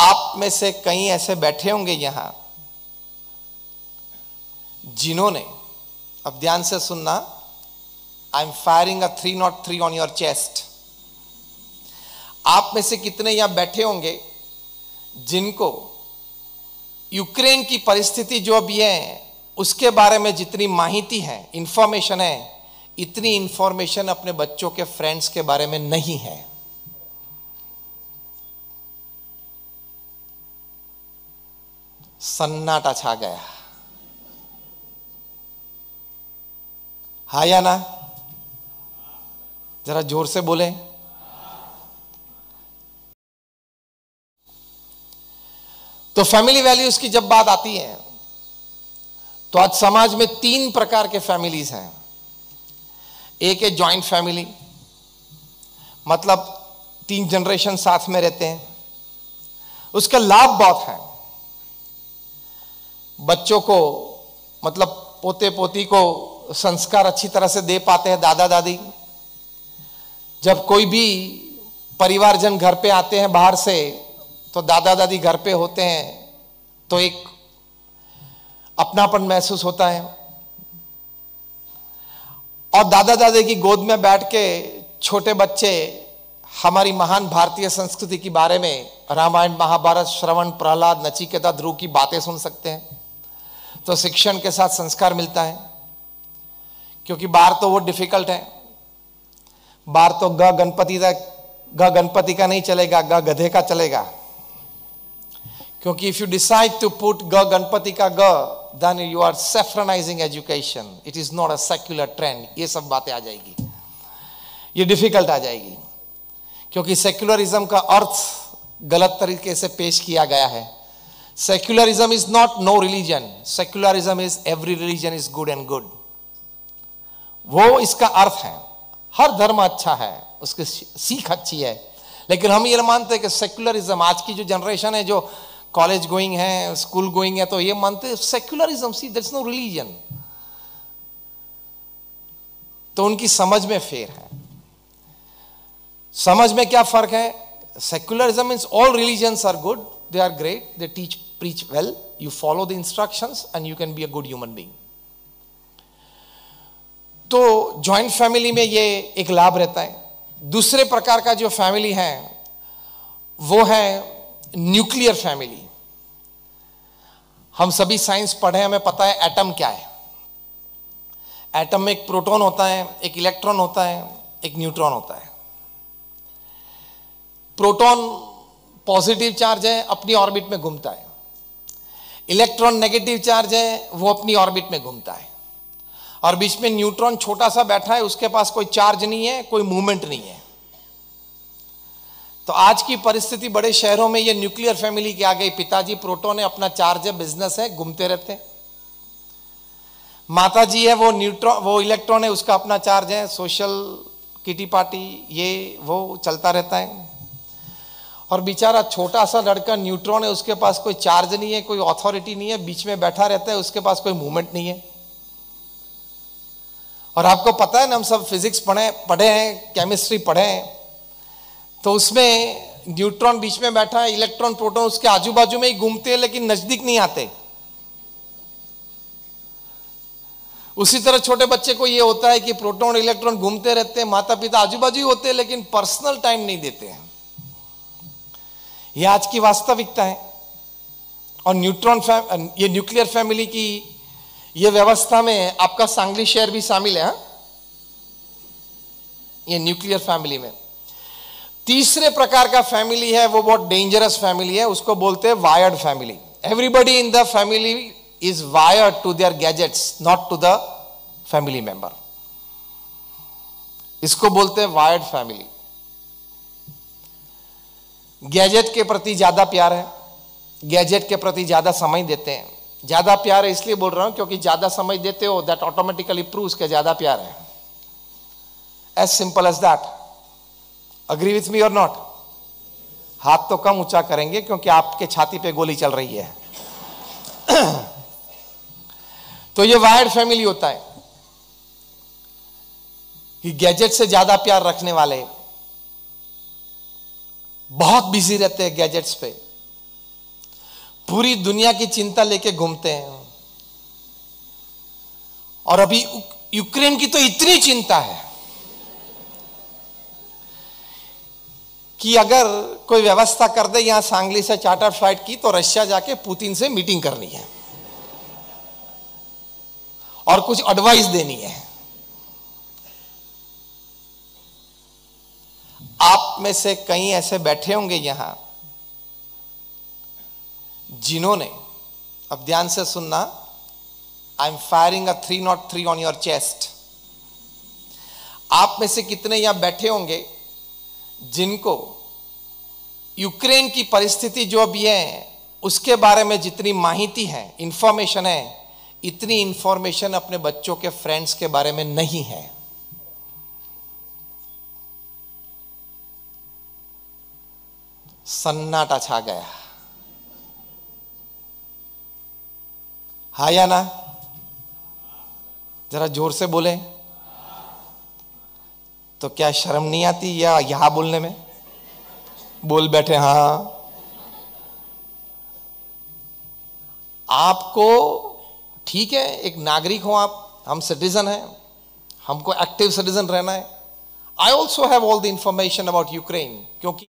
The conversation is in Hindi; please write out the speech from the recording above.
आप में से कई ऐसे बैठे होंगे यहां जिन्होंने, अब ध्यान से सुनना, I am firing a 303 on your chest. आप में से कितने यहां बैठे होंगे जिनको यूक्रेन की परिस्थिति जो अभी है उसके बारे में जितनी माहिती है, इंफॉर्मेशन है, इतनी इंफॉर्मेशन अपने बच्चों के फ्रेंड्स के बारे में नहीं है। सन्नाटा छा गया, हा या ना? जरा जोर से बोले। तो फैमिली वैल्यूज की जब बात आती है तो आज समाज में 3 प्रकार के फैमिलीज हैं। एक है जॉइंट फैमिली, मतलब 3 जनरेशन साथ में रहते हैं। उसका लाभ बहुत है, बच्चों को मतलब पोते पोती को संस्कार अच्छी तरह से दे पाते हैं दादा दादी। जब कोई भी परिवारजन घर पे आते हैं बाहर से तो दादा दादी घर पे होते हैं तो एक अपनापन महसूस होता है। और दादा दादी की गोद में बैठ के छोटे बच्चे हमारी महान भारतीय संस्कृति के बारे में रामायण महाभारत श्रवण प्रहलाद नचिकेता ध्रुव की बातें सुन सकते हैं। तो शिक्षण के साथ संस्कार मिलता है, क्योंकि बाहर तो वो डिफिकल्ट है। बाहर तो ग गणपति का नहीं चलेगा, ग गधे का चलेगा। क्योंकि if you decide to put ग गणपति का ग, then you are saffronising education, it is not a secular trend. ये सब बातें आ जाएगी, ये डिफिकल्ट आ जाएगी, क्योंकि सेक्युलरिज्म का अर्थ गलत तरीके से पेश किया गया है। Secularism is not know religion, secularism is every religion is good and good. वो इसका अर्थ है, हर धर्म अच्छा है, उसकी सीख अच्छी है। लेकिन हम ये मानते हैं कि सेक्युलरिज्म, आज की जो जनरेशन है जो कॉलेज गोइंग है, स्कूल गोइंग है, तो ये मानते हैं secularism, see there is no religion. तो उनकी समझ में फेर है। समझ में क्या फर्क है? Secularism means all religions are good, they are great, they preach well, you follow the instructions and you can be a good human being. तो जॉइंट फैमिली में ये एक लाभ रहता है। दूसरे प्रकार का जो फैमिली है वो है न्यूक्लियर फैमिली। हम सभी साइंस पढ़े, हमें पता है एटम क्या है। एटम में एक प्रोटॉन होता है, एक इलेक्ट्रॉन होता है, एक न्यूट्रॉन होता है। प्रोटॉन पॉजिटिव चार्ज है, अपनी ऑर्बिट में घूमता है। इलेक्ट्रॉन नेगेटिव चार्ज है, वो अपनी ऑर्बिट में घूमता है। और बीच में न्यूट्रॉन छोटा सा बैठा है, उसके पास कोई चार्ज नहीं है, कोई मूवमेंट नहीं है। तो आज की परिस्थिति बड़े शहरों में ये न्यूक्लियर फैमिली की आ गई। पिताजी प्रोटॉन है, अपना चार्ज है, बिजनेस है, घूमते रहते हैं। माता जी है, वो इलेक्ट्रॉन है, उसका अपना चार्ज है, सोशल किटी पार्टी ये वो चलता रहता है। और बेचारा छोटा सा लड़का न्यूट्रॉन है, उसके पास कोई चार्ज नहीं है, कोई अथॉरिटी नहीं है, बीच में बैठा रहता है, उसके पास कोई मूवमेंट नहीं है। और आपको पता है ना, हम सब फिजिक्स पढ़े हैं, केमिस्ट्री पढ़े हैं, तो उसमें न्यूट्रॉन बीच में बैठा है, इलेक्ट्रॉन प्रोटॉन उसके आजू बाजू में ही घूमते हैं, लेकिन नजदीक नहीं आते। उसी तरह छोटे बच्चे को ये होता है कि प्रोटॉन और इलेक्ट्रॉन घूमते रहते हैं, माता पिता आजू बाजू ही होते हैं, लेकिन पर्सनल टाइम नहीं देते हैं। यह आज की वास्तविकता है। और ये न्यूक्लियर फैमिली की ये व्यवस्था में आपका सांगली शहर भी शामिल है। ये न्यूक्लियर फैमिली में तीसरे प्रकार का फैमिली है, वो बहुत डेंजरस फैमिली है, उसको बोलते हैं wired family. Everybody in the family is wired to their gadgets, not to the family member. इसको बोलते हैं वायर्ड फैमिली। गैजेट के प्रति ज्यादा प्यार है, गैजेट के प्रति ज्यादा समय देते हैं। ज्यादा प्यार है इसलिए बोल रहा हूं क्योंकि ज्यादा समय देते हो, दैट ऑटोमेटिकली प्रूव्स के ज्यादा प्यार है। As simple as that. Agree with me और नॉट? हाथ तो कम ऊंचा करेंगे क्योंकि आपके छाती पे गोली चल रही है। तो ये वायर्ड फैमिली होता है कि गैजेट से ज्यादा प्यार रखने वाले बहुत बिजी रहते हैं गैजेट्स पे, पूरी दुनिया की चिंता लेके घूमते हैं। और अभी यूक्रेन की तो इतनी चिंता है कि अगर कोई व्यवस्था कर दे यहां सांगली से चार्टर फ्लाइट की, तो रशिया जाके पुतिन से मीटिंग करनी है और कुछ एडवाइस देनी है। आप में से कई ऐसे बैठे होंगे यहां जिन्होंने, अब ध्यान से सुनना, I am firing a 303 on your chest. आप में से कितने यहां बैठे होंगे जिनको यूक्रेन की परिस्थिति जो अभी है उसके बारे में जितनी माहिती है, इंफॉर्मेशन है, इतनी इंफॉर्मेशन अपने बच्चों के फ्रेंड्स के बारे में नहीं है। सन्नाटा छा गया, हा या ना? जरा जोर से बोले। तो क्या शर्म नहीं आती या यहां बोलने में? बोल बैठे हां। आपको ठीक है, एक नागरिक हो आप, हम सिटीजन हैं, हमको एक्टिव सिटीजन रहना है। I also have all the information about Ukraine, क्योंकि